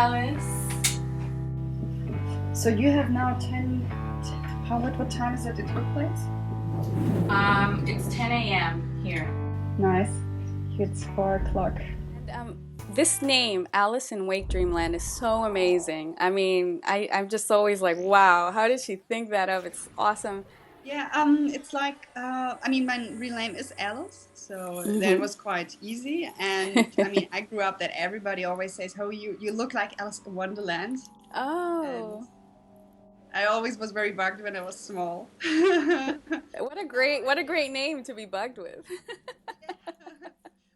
Alice. So you have now 10, what time is it at your place? It's 10 a.m. here. Nice. It's 4 o'clock. And this name, Alice in Wakedreamland, is so amazing. I mean, I'm just always like, wow, how did she think that up? It's awesome. Yeah, it's like, I mean, my real name is Alice, so that Hmm. was quite easy. And I mean, I grew up that everybody always says, oh, you look like Alice in Wonderland. And Oh, I always was very bugged when I was small. what a great name to be bugged with.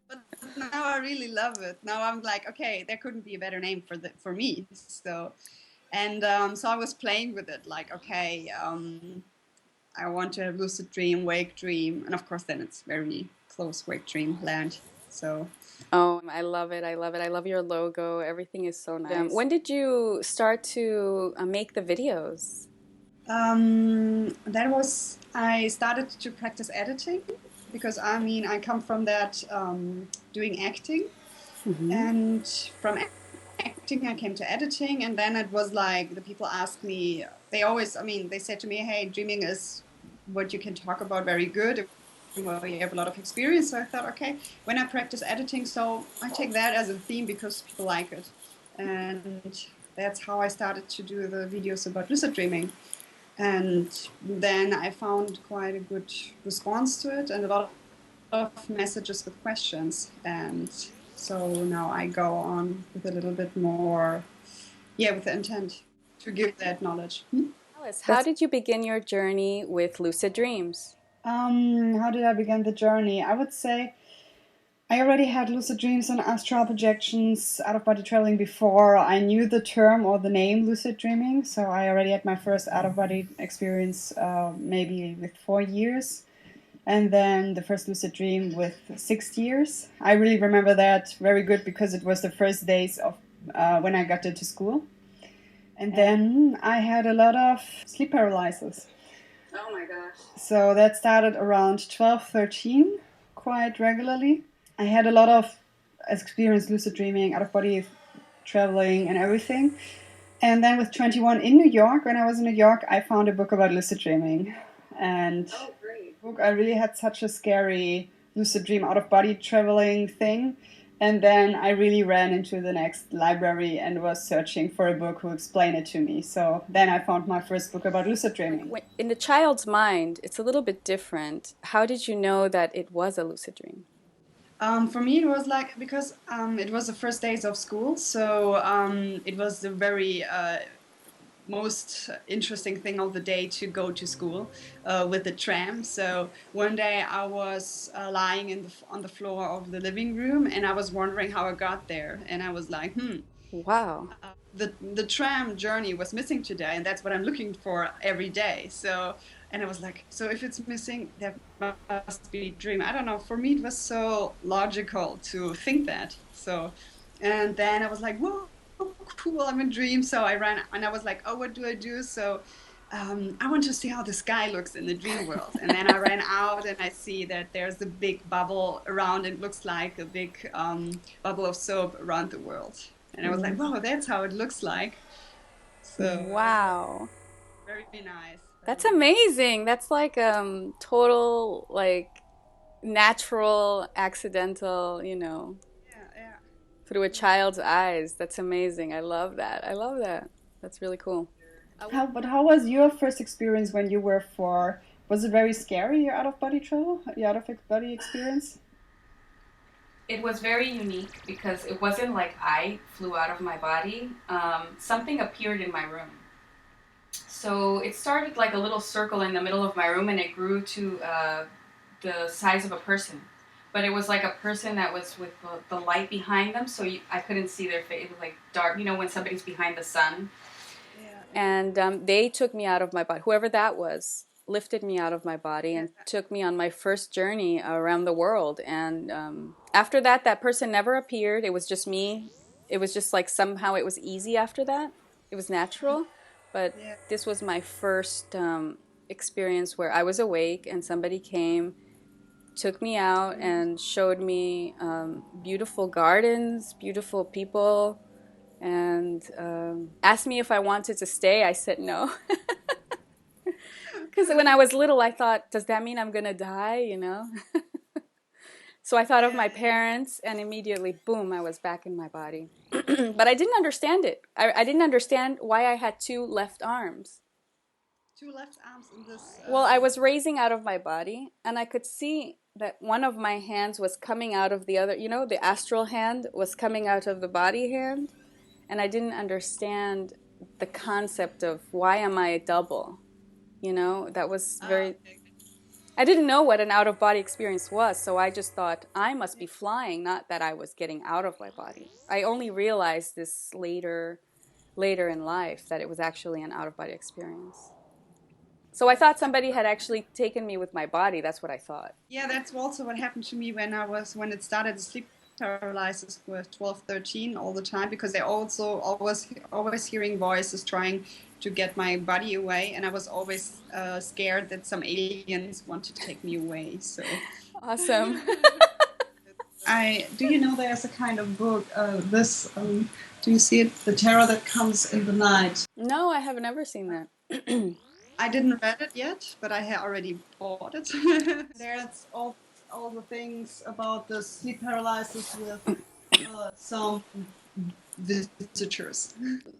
But now I really love it. Now I'm like, okay, there couldn't be a better name for me. So, and so I was playing with it, like, okay, I want to have lucid dream, wake dream, and of course, then it's very close wake dream land. So, Oh, I love it. I love it. I love your logo. Everything is so nice. When did you start to make the videos? that was I started to practice editing because I mean I come from that doing acting. Hmm. And from acting, I came to editing, and then it was like the people asked me. They always, I mean, they said to me, "Hey, dreaming is what you can talk about very good. Well, you have a lot of experience." So I thought, okay, when I practice editing, so I take that as a theme because people like it, and that's how I started to do the videos about lucid dreaming. And then I found quite a good response to it, and a lot of messages with questions. And so now I go on with a little bit more, yeah, with the intent to give that knowledge. Alice, how That's did you begin your journey with lucid dreams? how did I begin the journey? I would say I already had lucid dreams and astral projections, out of body traveling before I knew the term or the name lucid dreaming. So I already had my first out of body experience maybe with 4 years. And then the first lucid dream with 6 years. I really remember that very good because it was the first days of when I got into school. And then I had a lot of sleep paralysis. Oh my gosh. So that started around 12, 13, quite regularly. I had a lot of experience lucid dreaming, out of body traveling, and everything. And then with 21 in New York, when I was in New York, I found a book about lucid dreaming. And Oh, great. book, I really had such a scary lucid dream, out of body traveling thing. And then I really ran into the next library and was searching for a book who explained it to me. So then I found my first book about lucid Like dreaming. in the child's mind, it's a little bit different. How did you know that it was a lucid dream? For me, it was like because it was the first days of school, so it was the very most interesting thing of the day to go to school with the tram. So one day I was lying on the floor of the living room, and I was wondering how I got there, and I was like, Wow. the tram journey was missing today, and that's what I'm looking for every day. So, and I was like, so if it's missing, that must be a dream. I don't know. For me, it was so logical to think that. So, and then I was like, whoa, cool, I'm in a dream. So I ran, and I was like, oh, what do I do? So. I want to see how the sky looks in the dream world. And then I ran out and I see that there's a big bubble around. It looks like a big bubble of soap around the world. And I was like, wow, that's how it looks like. So Wow. very nice, very That's nice. amazing. That's like total like natural accidental, Yeah, yeah. through a Yeah. child's eyes. That's amazing. I love that. I love that. That's really cool. But how was your first experience when you were 4? Was it very scary, your out of body travel? Your out of body experience? It was very unique because it wasn't like I flew out of my body. Something appeared in my room. So it started like a little circle in the middle of my room and it grew to the size of a person. But it was like a person that was with the light behind them, so I couldn't see their face. It was like dark, when somebody's behind the sun. Yeah, yeah. And they took me out of my body. Whoever that was lifted me out of my body Yeah. and took me on my first journey around the world. And after that, that person never appeared. It was just me. It was just like somehow it was easy after that. It was natural. But Yeah. this was my first experience where I was awake and somebody came, took me out, and showed me beautiful gardens, beautiful people, and asked me if I wanted to stay. I said no. Because when I was little, I thought, does that mean I'm gonna die, you know? So I thought of Yeah, my yeah. parents, and immediately, boom, I was back in my body. But I didn't understand it. I didn't understand why I had two left arms. Two left arms in this. Well, I was raising out of my body, and I could see that one of my hands was coming out of the other. You know, the astral hand was coming out of the body hand, and I didn't understand the concept of why am I a double? You know, that was very. Okay. I didn't know what an out of body experience was, so I just thought I must be flying, not that I was getting out of my body. I only realized this later in life that it was actually an out of body experience. So I thought somebody had actually taken me with my body. That's what I thought. Yeah, that's also what happened to me when it started the sleep paralysis with 12, 13 all the time, because they also always hearing voices trying to get my body away, and I was always scared that some aliens want to take me away. So Awesome. I do you know there's a kind of book this do you see it, The Terror That Comes in the Night? No, I have never seen that. I didn't read it yet, but I had already bought it. There's all the things about the sleep paralysis with some visitors.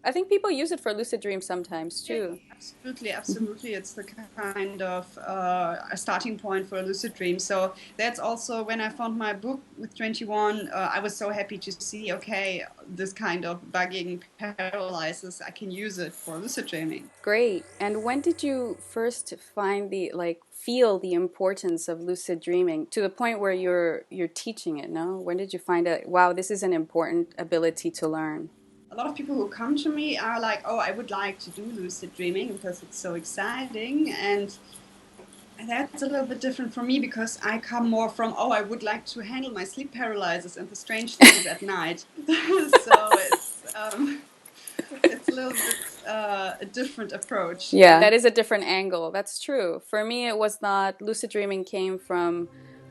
I think people use it for lucid dreams sometimes Yeah, too. absolutely, absolutely. It's the kind of a starting point for a lucid dream. So that's also when I found my book with 21. I was so happy to see, okay, this kind of bugging paralysis, I can use it for lucid dreaming. Great. And when did you first find feel the importance of lucid dreaming to the point where you're teaching it, no? When did you find out, wow, this is an important ability to learn? A lot of people who come to me are like, oh, I would like to do lucid dreaming because it's so exciting. And that's a little bit different for me because I come more from, oh, I would like to handle my sleep paralysis and the strange things at night. So it's a little bit a different approach. Yeah, that is a different angle. That's true. For me, it was not, lucid dreaming came from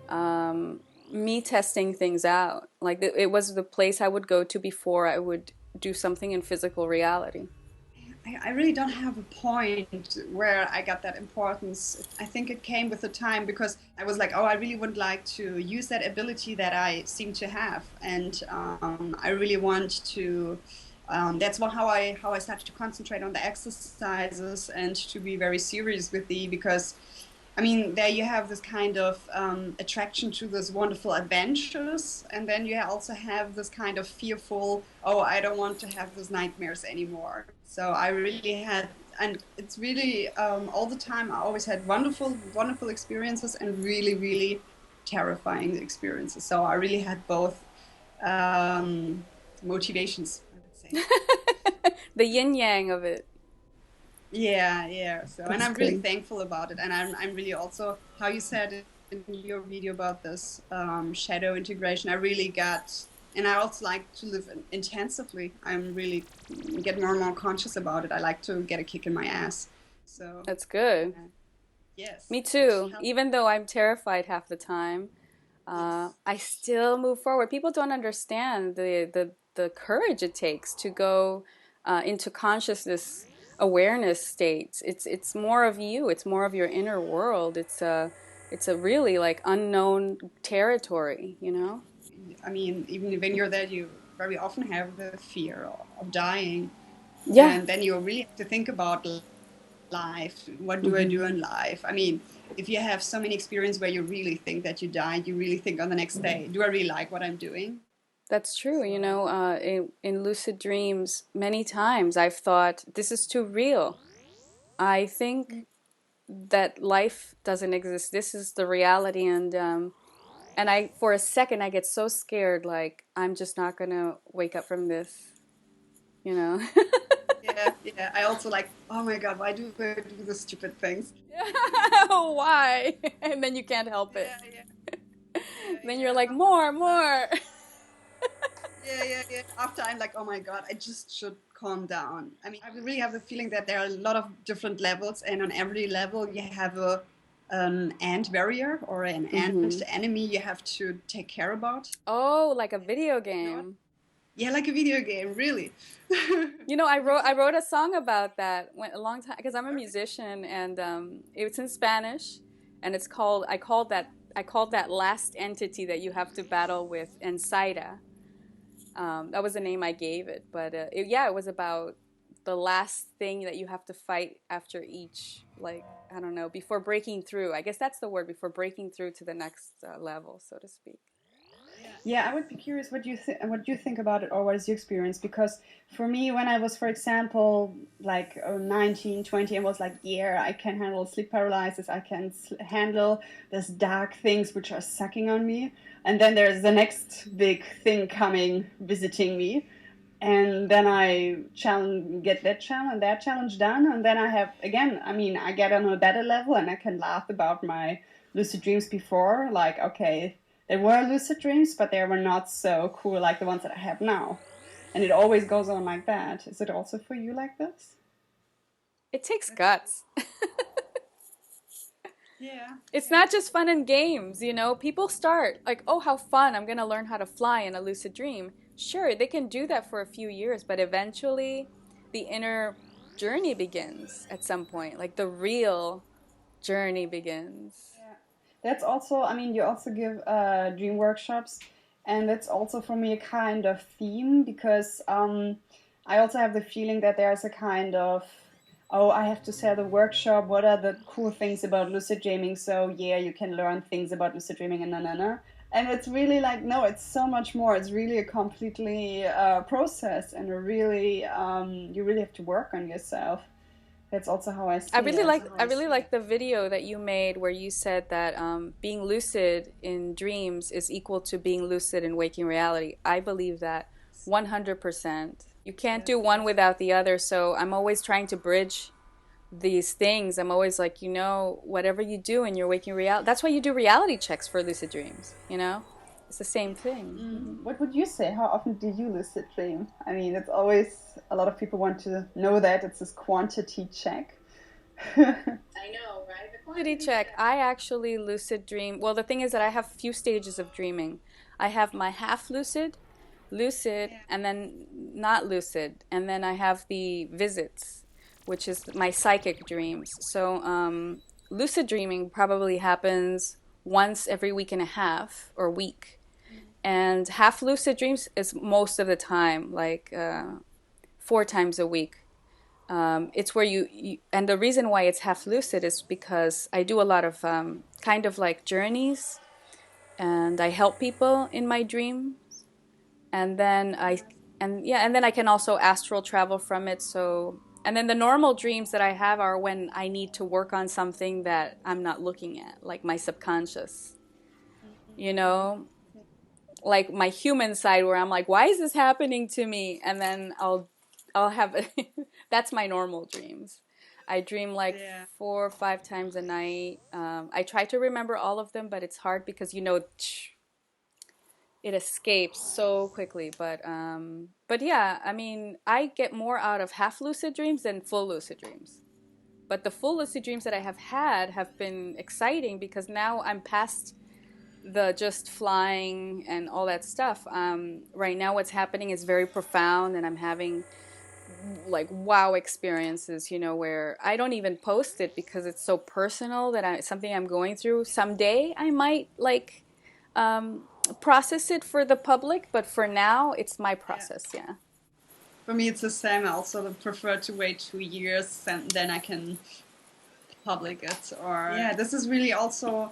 um, me testing things out. Like it was the place I would go to before I would do something in physical reality. I really don't have a point where I got that importance. I think it came with the time because I was like, oh, I really would like to use that ability that I seem to have, and I really want to. That's how I started to concentrate on the exercises and to be very serious with the because I mean, there you have this kind of attraction to this wonderful adventures, and then you also have this kind of fearful, oh, I don't want to have those nightmares anymore. So I really had, and it's really all the time, I always had wonderful, wonderful experiences and really, really terrifying experiences. So I really had both motivations, I would say. The yin yang of it. Yeah, yeah. So, and That's I'm really good. thankful about it. And I'm really also, how you said in your video about this shadow integration, I really got, and I also like to live intensively. I'm really get more and more conscious about it. I like to get a kick in my ass. So, That's good. yes, Me which too. helps. Even though I'm terrified half the time, Yes. I still move forward. People don't understand the courage it takes to go into consciousness awareness states. It's more of you. It's more of your inner world. It's a really like unknown territory, you know? I mean, even when you're there, you very often have the fear of dying. Yeah. And then you really have to think about life. What do I do Hmm. in life? I mean, if you have so many experiences where you really think that you die, you really think on the next day, do I really like what I'm doing? That's true. You So, know, in lucid dreams, many times I've thought this is too real. I think that life doesn't exist. This is the reality, and I for a second I get so scared, like I'm just not gonna wake up from this, you know. yeah, yeah. I also like, oh my God, why do I do the stupid things? Why? And then you can't help it. Yeah, yeah, yeah, Then you're yeah. like, more, more. Yeah, yeah, yeah. After I'm like, oh my God, I just should calm down. I mean, I really have the feeling that there are a lot of different levels, and on every level you have a an ant barrier or an ant Hmm. enemy you have to take care about. Oh, like a video You know what? game. Yeah, like a video game, really. You know, I wrote a song about that a long time because I'm a musician, and it's in Spanish, and it's called I called that last entity that you have to battle with Ensaida. That was the name I gave it, but yeah, it was about the last thing that you have to fight after each, like, I don't know, before breaking through. I guess that's the word, before breaking through to the next level, so to speak. Yeah, I would be curious what you think about it, or what is your experience? Because for me, when I was, for example, like 19, 20, I was like, yeah, I can handle sleep paralysis. I can handle these dark things which are sucking on me. And then there's the next big thing coming, visiting me. And then I get that challenge done. And then I have, again, I mean, I get on a better level and I can laugh about my lucid dreams before. Like, okay, they were lucid dreams, but they were not so cool like the ones that I have now. And it always goes on like that. Is it also for you like this? It takes guts. Yeah. It's not just fun and games, you know? People start like, oh, how fun, I'm going to learn how to fly in a lucid dream. Sure, they can do that for a few years, but eventually the inner journey begins at some point. Like the real journey begins. Yeah. That's also, I mean, you also give dream workshops, and that's also for me a kind of theme, because I also have the feeling that there's a kind of, oh, I have to sell the workshop. What are the cool things about lucid dreaming? So yeah, you can learn things about lucid dreaming and na. And it's really like, no, it's so much more. It's really a completely process, and a really you really have to work on yourself. That's also how I see it. I really like the video that you made where you said that being lucid in dreams is equal to being lucid in waking reality. I believe that 100%. You can't do one without the other, so I'm always trying to bridge these things. I'm always like, you know, whatever you do in your waking reality, that's why you do reality checks for lucid dreams, you know? It's the same thing. What would you say? How often do you lucid dream? I mean, it's always, a lot of people want to know that. It's this quantity check. I know, right? The quantity check. I actually lucid dream. Well, the thing is that I have few stages of dreaming. I have my half lucid, lucid, and then not lucid. And then I have the visits, which is my psychic dreams. So, lucid dreaming probably happens once every week and a half or week. And half lucid dreams is most of the time, like 4 times a week. It's where and the reason why it's half lucid is because I do a lot of kind of like journeys, and I help people in my dream, and then and then I can also astral travel from it. So, and then the normal dreams that I have are when I need to work on something that I'm not looking at, like my subconscious, you know, like my human side where I'm like, why is this happening to me? And then I'll have that's my normal dreams. I dream like 4 or 5 times a night. I try to remember all of them, but it's hard because, you know, it escapes so quickly. But yeah, I mean, I get more out of half lucid dreams than full lucid dreams. But the full lucid dreams that I have had have been exciting because now I'm past the just flying and all that stuff. Right now what's happening is very profound, and I'm having like wow experiences, you know, where I don't even post it because it's so personal that something I'm going through. Someday I might like process it for the public, but for now it's my process. Yeah. For me, it's the same. I also prefer to wait 2 years and then I can public it. Or yeah, this is really also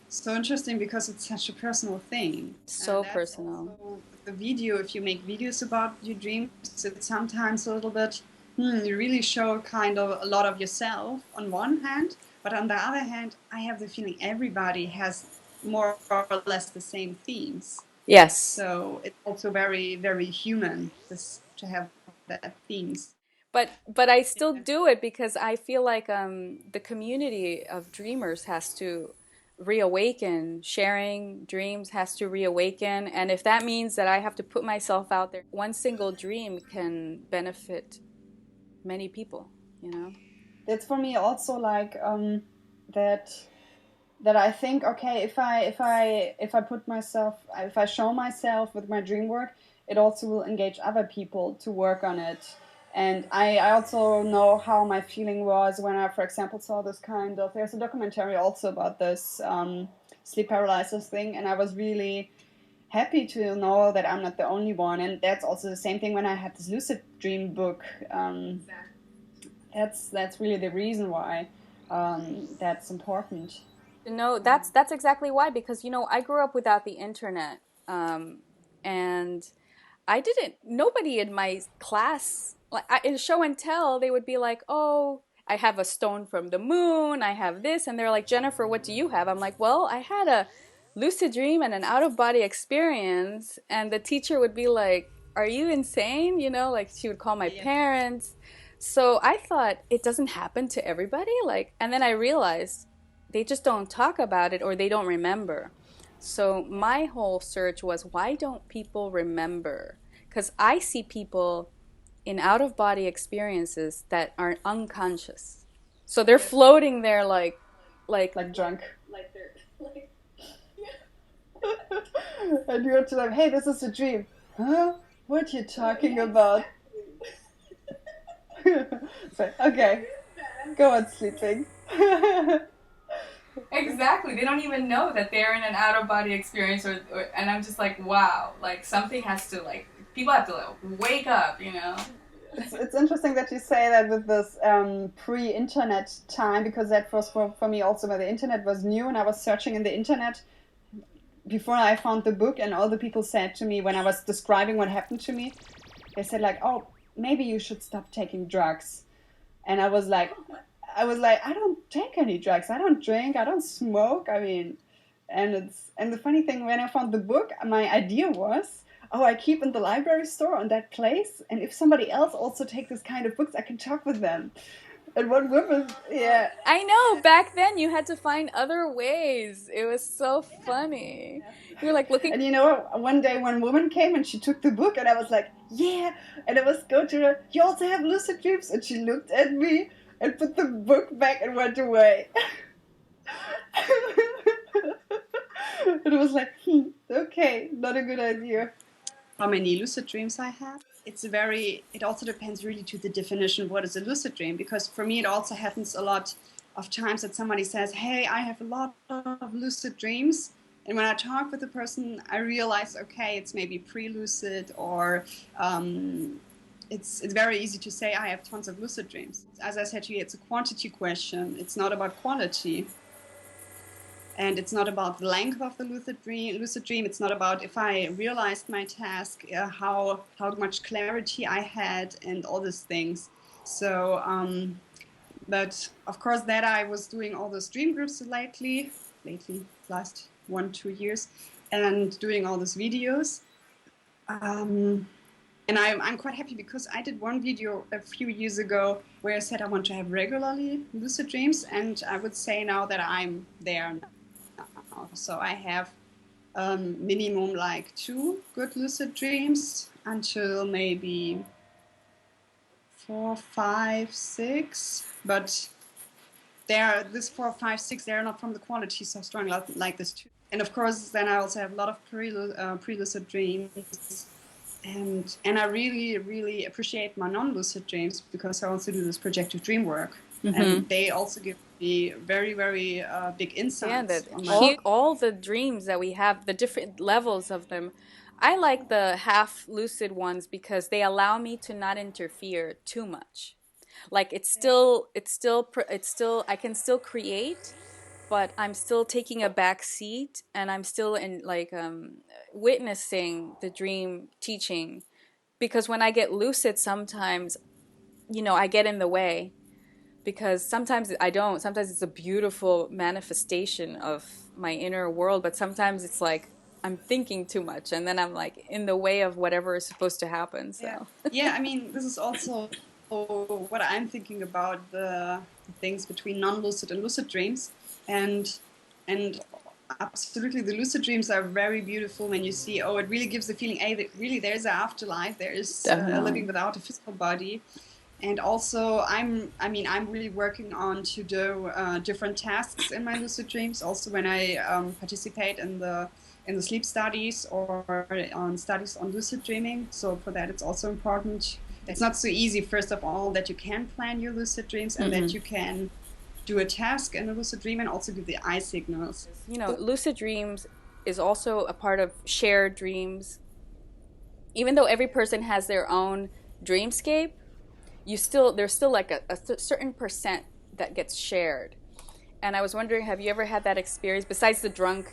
so interesting because it's such a personal thing. So personal. The video, if you make videos about your dreams, it's sometimes a little bit, you really show kind of a lot of yourself on one hand, but on the other hand, I have the feeling everybody has more or less the same themes. Yes. So it's also very, very human to have that themes. But I still do it because I feel like the community of dreamers has to reawaken. Sharing dreams has to reawaken, and if that means that I have to put myself out there, one single dream can benefit many people, you know. That's for me also like that I think, okay, if I put myself, if I show myself with my dream work, it also will engage other people to work on it. And I also know how my feeling was when I, for example, saw this kind of, there's a documentary also about this sleep paralysis thing, and I was really happy to know that I'm not the only one. And that's also the same thing when I had this lucid dream book. That's really the reason why that's important. No, that's exactly why, because I grew up without the internet, and I didn't. Nobody in my class, like in show and tell, they would be like, "Oh, I have a stone from the moon. I have this," and they're like, "Jennifer, what do you have?" I'm like, "Well, I had a lucid dream and an out of body experience," and the teacher would be like, "Are you insane?" Like she would call my parents. So I thought it doesn't happen to everybody, like, and then I realized they just don't talk about it or they don't remember. So my whole search was, why don't people remember? Because I see people in out of body experiences that are unconscious. So they're floating there Like drunk. And you're to them, hey, this is a dream. Huh? What are you talking about? So, okay, go on sleeping. Exactly. They don't even know that they're in an out of body experience, and I'm just like, wow, like something has to, like, people have to like wake up. It's interesting that you say that with this pre-internet time, because that was for me also where the internet was new, and I was searching in the internet before I found the book, and all the people said to me when I was describing what happened to me, they said like, oh, maybe you should stop taking drugs. And I was like, I don't take any drugs. I don't drink. I don't smoke. I mean, and the funny thing, when I found the book, my idea was, oh, I keep in the library store on that place, and if somebody else also take this kind of books, I can talk with them. And one woman, yeah, I know, back then you had to find other ways. It was so funny. You're like looking. and one day one woman came and she took the book, and I was like, yeah, and I was go to her. You also have lucid dreams, and she looked at me and put the book back and went away. And it was like, okay, not a good idea. How many lucid dreams I have? It also depends really to the definition of what is a lucid dream, because for me it also happens a lot of times that somebody says, hey, I have a lot of lucid dreams. And when I talk with the person, I realize, okay, it's maybe pre-lucid, or it's very easy to say I have tons of lucid dreams. As I said to you, it's a quantity question. It's not about quality. And it's not about the length of the lucid dream. It's not about if I realized my task, how much clarity I had, and all these things. So, but of course, that I was doing all those dream groups lately, last 1-2 years, and doing all these videos. And I'm quite happy, because I did one video a few years ago where I said I want to have regularly lucid dreams, and I would say now that I'm there now. So I have minimum like 2 good lucid dreams until maybe 4, 5, 6. But this 4, 5, 6, they're not from the quality so strong like this too. And of course, then I also have a lot of pre-lucid dreams. And I really, really appreciate my non-lucid dreams, because I also do this projective dream work. And they also give me very, very big insights. Yeah, all the dreams that we have, the different levels of them. I like the half lucid ones because they allow me to not interfere too much. Like I can still create, but I'm still taking a back seat, and I'm still in like witnessing the dream teaching. Because when I get lucid, sometimes I get in the way, because sometimes I don't. Sometimes it's a beautiful manifestation of my inner world, but sometimes it's like I'm thinking too much, and then I'm like in the way of whatever is supposed to happen. So yeah, I mean, this is also what I'm thinking about, the things between non-lucid and lucid dreams, and absolutely the lucid dreams are very beautiful when you see, it really gives the feeling, that really there's an afterlife, there is living without a physical body. And also I'm really working on to do different tasks in my lucid dreams, also when I participate in the in the sleep studies or on studies on lucid dreaming. So for that, it's also important. It's not so easy, first of all, that you can plan your lucid dreams and that you can do a task in a lucid dream and also give the eye signals. You know, lucid dreams is also a part of shared dreams. Even though every person has their own dreamscape, there's still like a certain percent that gets shared. And I was wondering, have you ever had that experience besides the drunk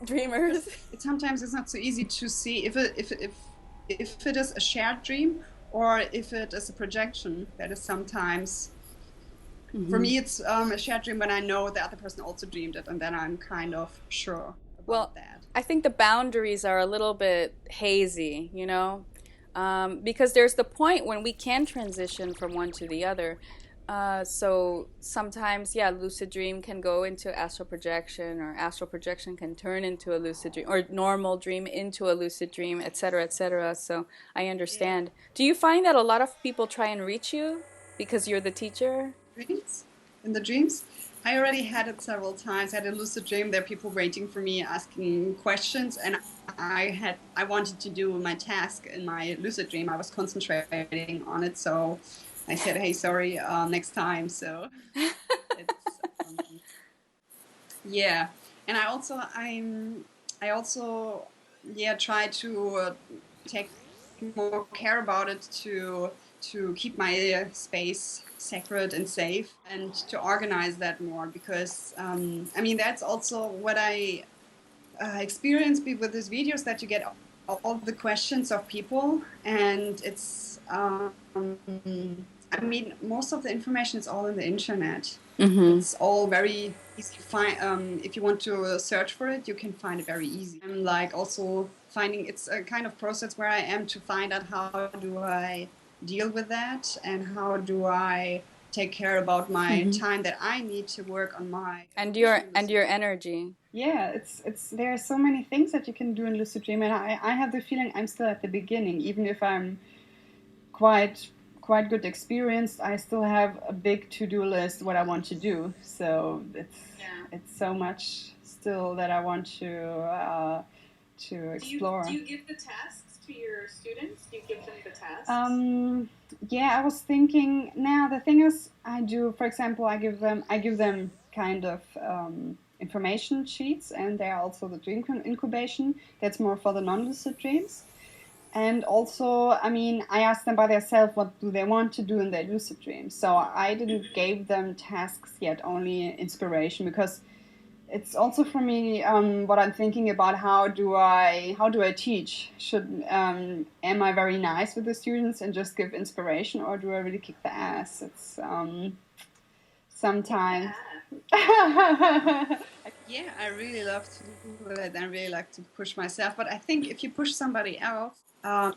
dreamers? Sometimes it's not so easy to see if it is a shared dream or if it is a projection. That is sometimes, for me, it's a shared dream when I know the other person also dreamed it, and then I'm kind of sure about Well, that. I think the boundaries are a little bit hazy, you know, because there's the point when we can transition from one to the other. So sometimes, yeah, lucid dream can go into astral projection, or astral projection can turn into a lucid dream, or normal dream into a lucid dream, etc., etc. So I understand. Do you find that a lot of people try and reach you because you're the teacher? Dreams? In the dreams? I already had it several times. I had a lucid dream. There are people waiting for me, asking questions, and I wanted to do my task in my lucid dream. I was concentrating on it, so I said, "Hey, sorry, next time." So it's yeah, and I also yeah try to take more care about it to keep my space sacred and safe and to organize that more because I mean that's also what I experience with these videos that you get all the questions of people and it's I mean most of the information is all on the internet. It's all very easy to find. If you want to search for it, you can find it very easy. I'm like also finding it's a kind of process where I am to find out how do I deal with that and how do I take care about my time that I need to work on my And your energy. yeah, it's there are so many things that you can do in lucid dream, and I have the feeling I'm still at the beginning, even if I'm quite good experienced. I still have a big to-do list what I want to do. So it's so much still that I want to explore. Do you give the tasks to your students? Do you give them the tasks? Yeah, I was thinking. Now the thing is, I do. For example, I give them kind of information sheets, and they are also the dream incubation. That's more for the non-lucid dreams. And also, I mean, I asked them by themselves what do they want to do in their lucid dreams. So I didn't give them tasks yet, only inspiration, because it's also for me what I'm thinking about. How do I teach? Am I very nice with the students and just give inspiration, or do I really kick the ass? It's sometimes. Yeah, I really love to do it. I really like to push myself. But I think if you push somebody else,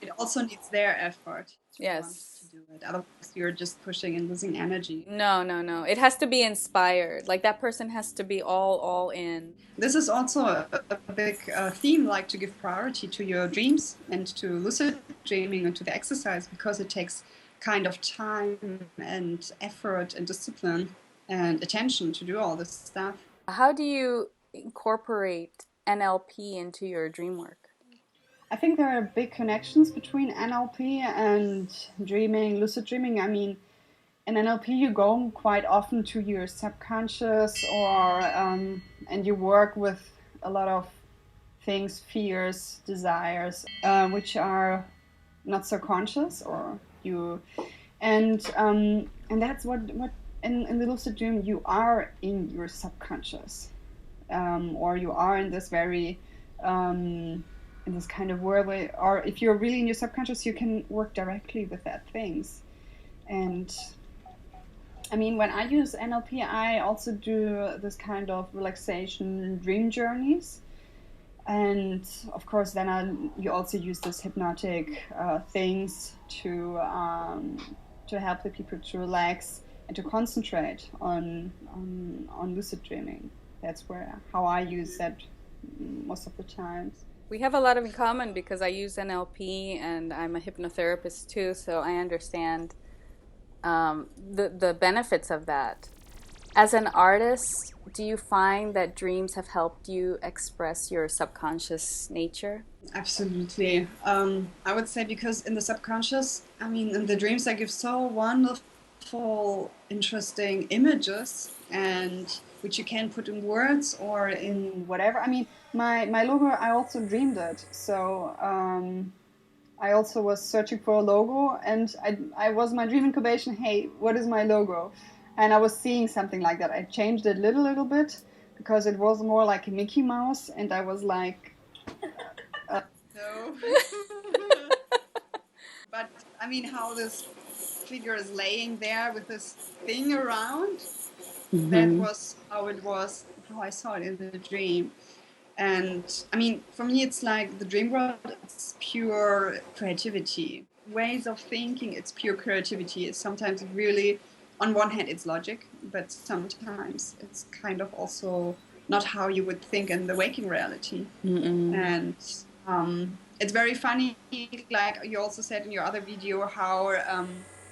it also needs their effort to want to do it. Otherwise, you're just pushing and losing energy. No. It has to be inspired. Like that person has to be all in. This is also a big theme, like to give priority to your dreams and to lucid dreaming and to the exercise, because it takes kind of time and effort and discipline and attention to do all this stuff. How do you incorporate NLP into your dream work? I think there are big connections between NLP and dreaming, lucid dreaming. I mean, in NLP, you go quite often to your subconscious, and you work with a lot of things, fears, desires, which are not so conscious, and that's what in the lucid dream you are in your subconscious, or you are in this very in this kind of world where, or if you're really in your subconscious, you can work directly with that things. And I mean, when I use NLP, I also do this kind of relaxation dream journeys. And of course, then you also use this hypnotic things to help the people to relax and to concentrate on lucid dreaming. That's how I use that most of the times. We have a lot in common because I use NLP and I'm a hypnotherapist too, so I understand the benefits of that. As an artist, do you find that dreams have helped you express your subconscious nature? Absolutely. I would say because in the subconscious, I mean, in the dreams, I give so wonderful, interesting images, and which you can put in words or in whatever. I mean, my logo, I also dreamed it. So I also was searching for a logo, and I was my dream incubation. Hey, what is my logo? And I was seeing something like that. I changed it little bit because it was more like a Mickey Mouse, and I was like, no. But I mean, how this figure is laying there with this thing around, that Mm-hmm. was how it was, how I saw it in the dream. And I mean, for me, it's like the dream world, it's pure creativity. Ways of thinking, it's pure creativity. It's sometimes really, on one hand, it's logic, but sometimes it's kind of also not how you would think in the waking reality. Mm-mm. And it's very funny, like you also said in your other video, how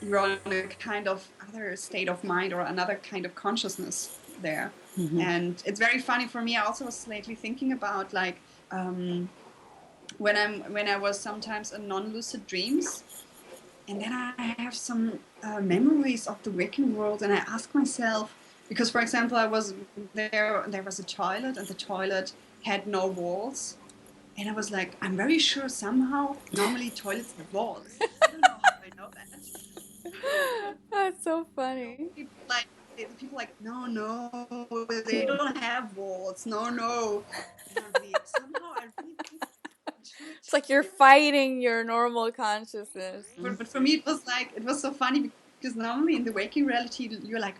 you're on a kind of other state of mind or another kind of consciousness there. Mm-hmm. And it's very funny for me. I also was lately thinking about like when I was sometimes in non-lucid dreams, and then I have some memories of the waking world, and I ask myself, because for example, I was there was a toilet, and the toilet had no walls, and I was like, I'm very sure somehow normally toilets have walls. I don't know how I know that. That's so So funny. people like, no, they don't have walls. No. And I really, somehow I really think It's like you're intuitively. fighting your normal consciousness. But for me, it was like, it was so funny because normally in the waking reality, you're like,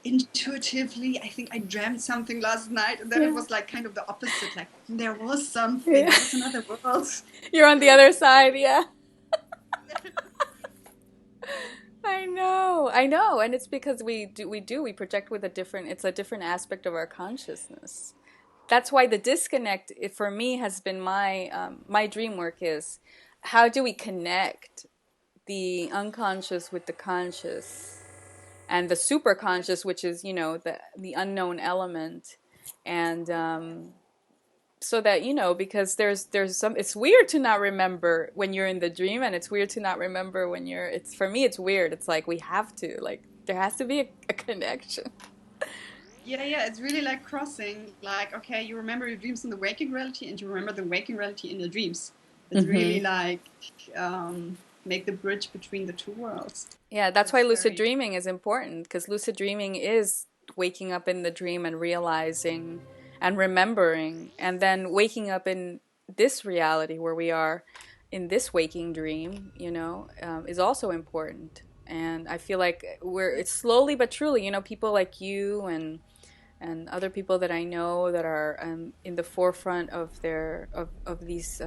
intuitively, I think I dreamt something last night. And then it Yeah. was like kind of the opposite. Like, there was something, Yeah. there was another world. You're on the other side, yeah. I know, and it's because we project with a different, it's a different aspect of our consciousness. That's why the disconnect for me has been my dream work is how do we connect the unconscious with the conscious and the superconscious, which is the unknown element, and so that because there's some, it's weird to not remember when you're in the dream, and it's weird to not remember when you're, it's, for me it's weird, it's like we have to, like, there has to be a connection. Yeah, it's really like crossing. Like, okay, you remember your dreams in the waking reality, and you remember the waking reality in your dreams. It's really Hmm. like make the bridge between the two worlds. Yeah, that's why It's lucid very dreaming is important, because lucid dreaming is waking up in the dream and realizing and remembering, and then waking up in this reality where we are in this waking dream, is also important. And I feel like it's slowly but truly, people like you and other people that I know that are in the forefront of of these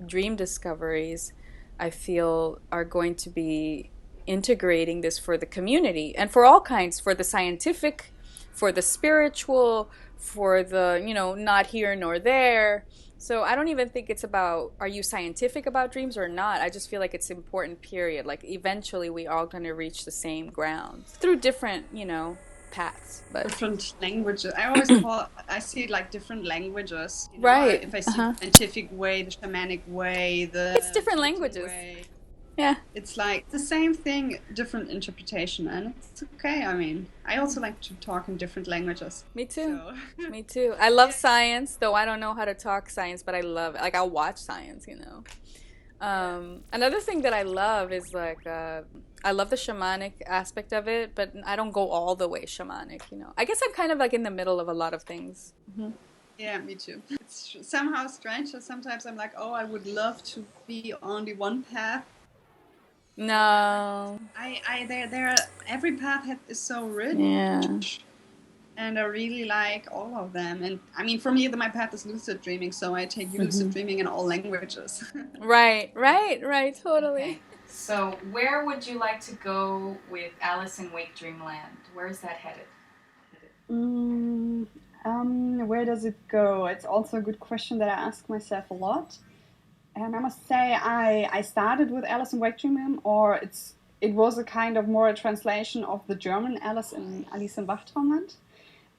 dream discoveries, I feel are going to be integrating this for the community and for all kinds, for the scientific, for the spiritual, for the not here nor there. So I don't even think it's about are you scientific about dreams or not. I just feel like it's important, period. Like eventually we all going to reach the same ground through different paths, but different languages. I always call, I see it like different languages. You know, right. if I see the Uh-huh. scientific way, the shamanic way, It's the different intuitive languages. way, Yeah, it's like the same thing, different interpretation, and it's okay. I mean, I also like to talk in different languages. me too. So, Me too. I love yeah. science, though I don't know how to talk science, but I love it. Like I'll watch science. Yeah. Another thing that I love is like I love the shamanic aspect of it, but I don't go all the way shamanic. I guess I'm kind of like in the middle of a lot of things. Mm-hmm. Yeah, me too. It's somehow strange that sometimes I'm like, oh, I would love to be only one path, but No. there, every path is so Yeah. rich, and I really like all of them. And I mean, for me, my path is lucid dreaming, so I take lucid Hmm. dreaming in all languages. Right, right, right, totally. Okay. So, where would you like to go with Alice in Wakedreamland? Where is that headed? Mm, where does it go? It's also a good question that I ask myself a lot. And I must say, I started with Alice in Wakedreamland, or it was a kind of more a translation of the German Alice in Wachtraumland.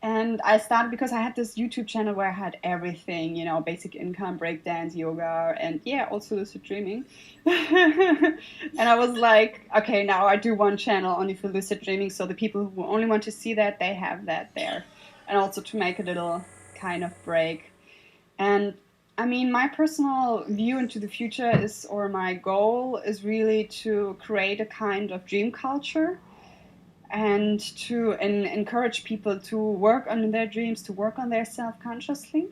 And I started because I had this YouTube channel where I had everything, you know, basic income, breakdance, yoga, and yeah, also lucid dreaming. And I was like, okay, now I do one channel only for lucid dreaming, so the people who only want to see that, they have that there. And also to make a little kind of break. And I mean, my personal view into the future is, or my goal is really to create a kind of dream culture and to encourage people to work on their dreams, to work on their self-consciously.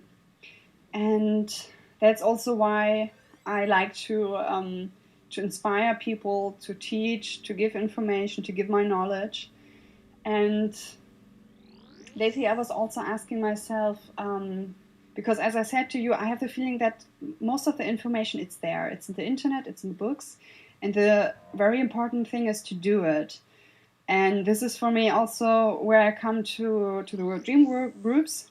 And that's also why I like to inspire people, to teach, to give information, to give my knowledge. And lately I was also asking myself, because as I said to you, I have the feeling that most of the information, it's there. It's in the internet, it's in the books. And the very important thing is to do it. And this is for me also where I come to the dream groups,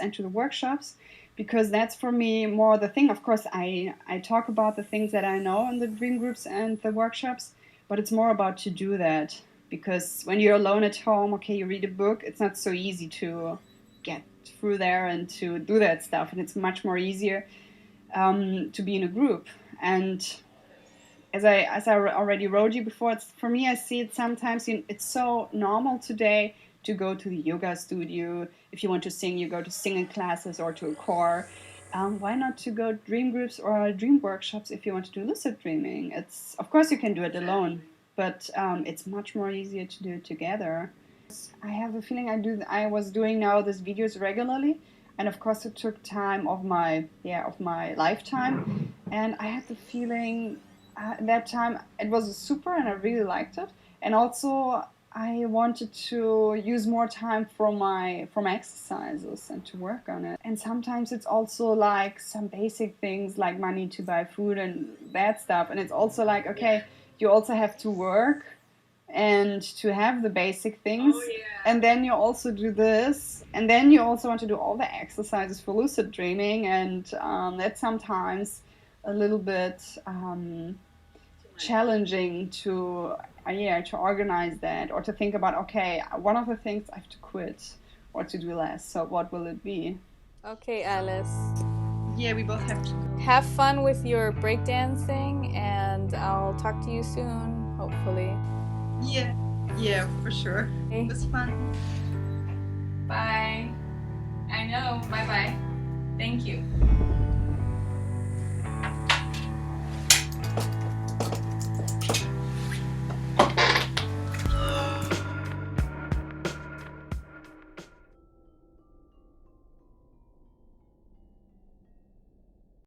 and to the workshops, because that's for me more the thing. Of course, I talk about the things that I know in the dream groups and the workshops, but it's more about to do that. Because when you're alone at home, okay, you read a book, it's not so easy to get through there and to do that stuff. And it's much more easier to be in a group. And as I already wrote you before, for me, I see it sometimes, it's so normal today to go to the yoga studio. If you want to sing, you go to singing classes or to a core. Why not to go dream groups or dream workshops if you want to do lucid dreaming? It's, of course, you can do it alone, but it's much more easier to do it together. I have a feeling I was doing now these videos regularly, and of course it took time of my lifetime, and I had the feeling at that time it was super and I really liked it, and also I wanted to use more time for my exercises and to work on it. And sometimes it's also like some basic things like money to buy food and that stuff, and it's also like, okay, you also have to work and to have the basic things, and then you also do this, and then you also want to do all the exercises for lucid dreaming, and that's sometimes a little bit challenging to organize that, or to think about, okay, one of the things I have to quit or to do less, so what will it be? Okay, Alice. Yeah, we both have to go. Have fun with your breakdancing, and I'll talk to you soon, hopefully. Yeah, for sure. It was fun. Bye. I know. Bye-bye. Thank you.